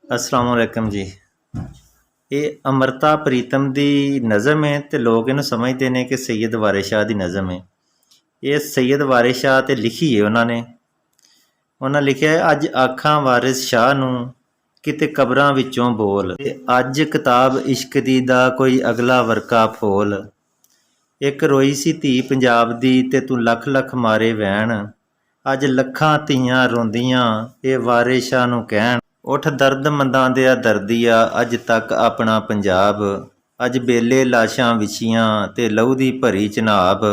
अस्सलाम वालेकुम जी। ये अमृता प्रीतम दी नज़म है तो लोग इन्हू समझते हैं कि सैयद वारिस शाह दी नज़म है। ये सैयद वारिस शाह ते लिखी है उन्होंने लिखिया है, अज आखां वारिस शाह नूं किते कबरां विचों बोल, ते अज किताब इश्क दी दा कोई अगला वरका फोल। एक रोई सी धी पंजाब दी ते तू लख लख मारे वैण, अज लखां धीआं रोंदियां ये वारिस शाह नूं कहण। उठ दर्द मंदां दिया दर्दिया अज तक अपना पंजाब, अज बेले लाशां विछियां ते लहू दी भरी चनाब।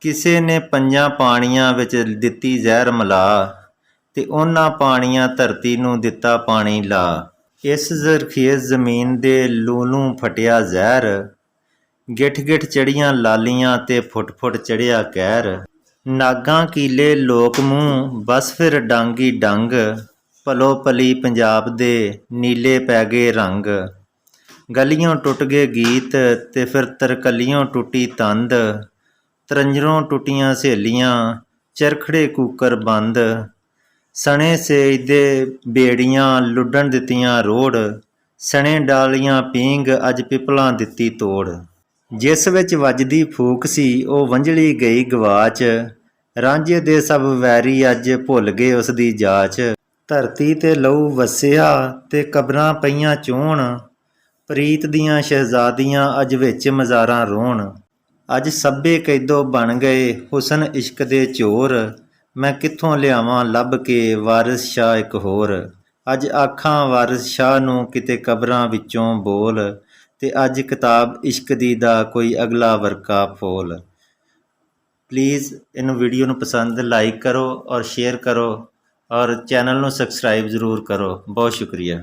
किसे ने पंजां पाणियां विच दित्ती जहर मिला, ते उन्हां पाणियां धरती नूं दित्ता पानी ला। इस जरखेज़ जमीन दे लूं फटिया जहर, गिठ गिठ चढ़ियां लालियां ते फुट फुट चढ़िया कहर। नागां कीले लोक मूंह बस फिर डांगी डंग, पलो पली पंजाब दे नीले पै गए रंग। गलियों टुट गए गीत ते फिर तरकलियों टुटी तंद, तरंजरों टुटियां सहेलियां चरखड़े कूकर बंद। सने सेजदे बेड़ियां लुड्डन दित्तियां रोड़, सने डालियां पींग अज पिपलां दित्ती तोड़। जिस विच वजदी फूक सी ओ वंजली गई गवाच, रांझे दे सब वैरी अज भुल गए उसदी जाच। धरती ते लहू वसिया ते कबरां पईयां चोण, प्रीत दियां शहजादियां अज विच मज़ारां रोण। अज सभे कैदो बन गए हुसन इश्क दे चोर, मैं कित्थों लियावां लभ के वारिस शाह एक होर। अज आखां वारिस शाह नूं किते कबरां विचों बोल, ते अज किताब इश्क दी दा कोई अगला वरका फोल। प्लीज़ इन वीडियो नूं पसंद लाइक करो और शेयर करो और चैनल नूं सबसक्राइब जरूर करो। बहुत शुक्रिया।